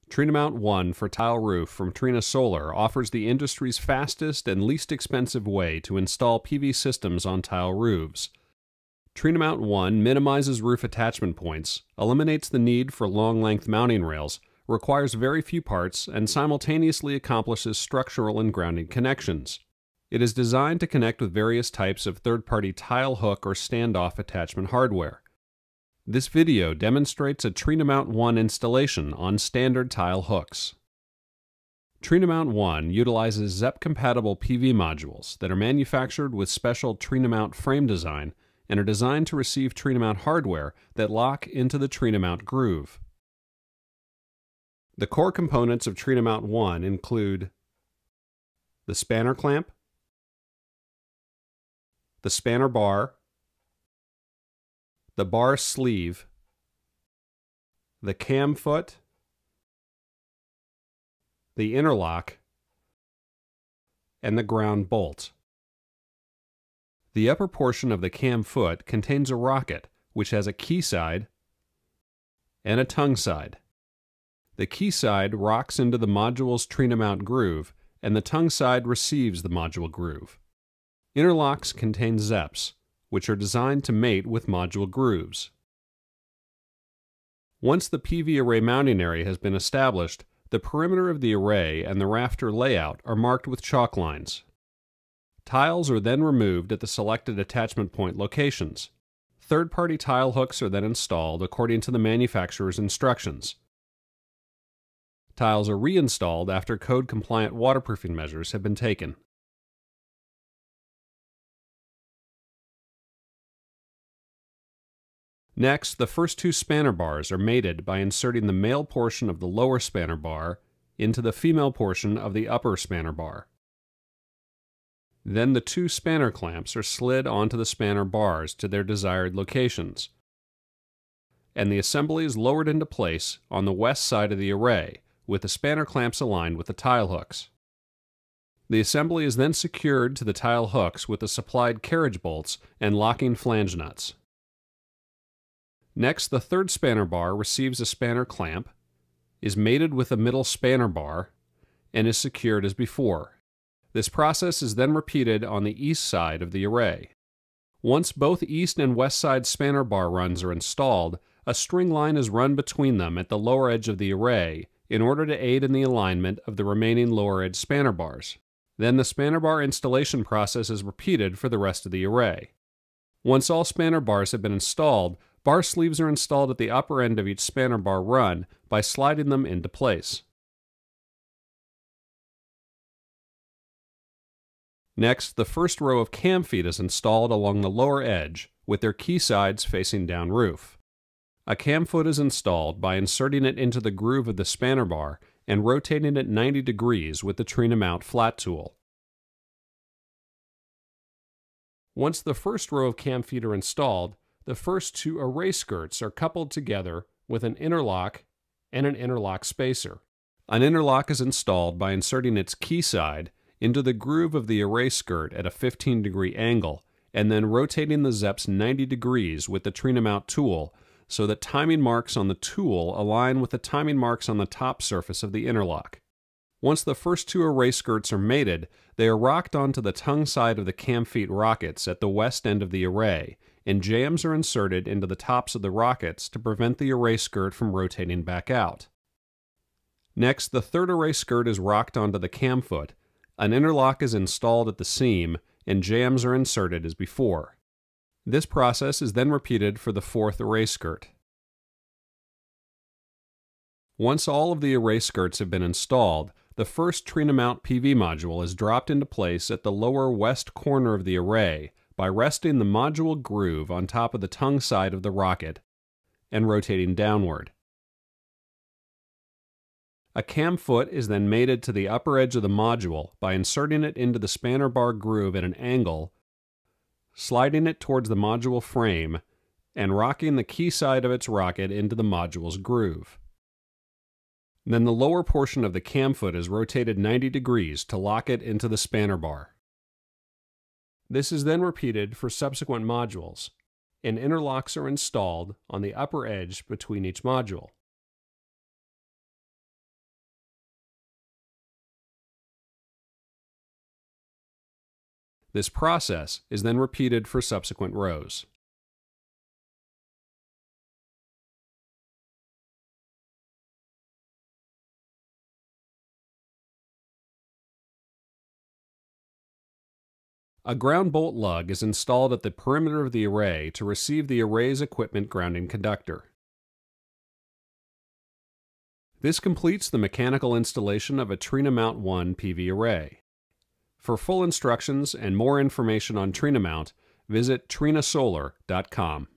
Trinamount 1 for tile roof from Trina Solar offers the industry's fastest and least expensive way to install PV systems on tile roofs. Trinamount 1 minimizes roof attachment points, eliminates the need for long-length mounting rails, requires very few parts, and simultaneously accomplishes structural and grounding connections. It is designed to connect with various types of third-party tile hook or standoff attachment hardware. This video demonstrates a Trinamount 1 installation on standard tile hooks. Trinamount 1 utilizes ZEP-compatible PV modules that are manufactured with special Trinamount frame design and are designed to receive Trinamount hardware that lock into the Trinamount groove. The core components of Trinamount 1 include the spanner clamp, the spanner bar, the bar sleeve, the cam foot, the interlock, and the ground bolt. The upper portion of the cam foot contains a rocket which has a key side and a tongue side. The key side rocks into the module's Trinamount groove, and the tongue side receives the module groove. Interlocks contain ZEPs, which are designed to mate with module grooves. Once the PV array mounting area has been established, the perimeter of the array and the rafter layout are marked with chalk lines. Tiles are then removed at the selected attachment point locations. Third-party tile hooks are then installed according to the manufacturer's instructions. Tiles are reinstalled after code-compliant waterproofing measures have been taken. Next, the first two spanner bars are mated by inserting the male portion of the lower spanner bar into the female portion of the upper spanner bar. Then the two spanner clamps are slid onto the spanner bars to their desired locations, and the assembly is lowered into place on the west side of the array, with the spanner clamps aligned with the tile hooks. The assembly is then secured to the tile hooks with the supplied carriage bolts and locking flange nuts. Next, the third spanner bar receives a spanner clamp, is mated with the middle spanner bar, and is secured as before. This process is then repeated on the east side of the array. Once both east and west side spanner bar runs are installed, a string line is run between them at the lower edge of the array in order to aid in the alignment of the remaining lower edge spanner bars. Then the spanner bar installation process is repeated for the rest of the array. Once all spanner bars have been installed, bar sleeves are installed at the upper end of each spanner bar run by sliding them into place. Next, the first row of cam feet is installed along the lower edge with their key sides facing down roof. A cam foot is installed by inserting it into the groove of the spanner bar and rotating it 90 degrees with the Trinamount flat tool. Once the first row of cam feet are installed, the first two array skirts are coupled together with an interlock and an interlock spacer. An interlock is installed by inserting its key side into the groove of the array skirt at a 15-degree angle and then rotating the ZEPs 90 degrees with the Trinamount tool so that timing marks on the tool align with the timing marks on the top surface of the interlock. Once the first two array skirts are mated, they are rocked onto the tongue side of the cam feet rockets at the west end of the array, and jams are inserted into the tops of the rockets to prevent the array skirt from rotating back out. Next, the third array skirt is rocked onto the cam foot, an interlock is installed at the seam, and jams are inserted as before. This process is then repeated for the fourth array skirt. Once all of the array skirts have been installed, the first Trinamount PV module is dropped into place at the lower west corner of the array by resting the module groove on top of the tongue side of the rocket and rotating downward. A cam foot is then mated to the upper edge of the module by inserting it into the spanner bar groove at an angle, sliding it towards the module frame, and rocking the key side of its rocket into the module's groove. Then the lower portion of the cam foot is rotated 90 degrees to lock it into the spanner bar. This is then repeated for subsequent modules, and interlocks are installed on the upper edge between each module. This process is then repeated for subsequent rows. A ground bolt lug is installed at the perimeter of the array to receive the array's equipment grounding conductor. This completes the mechanical installation of a Trinamount 1 PV array. For full instructions and more information on Trinamount, visit trinasolar.com.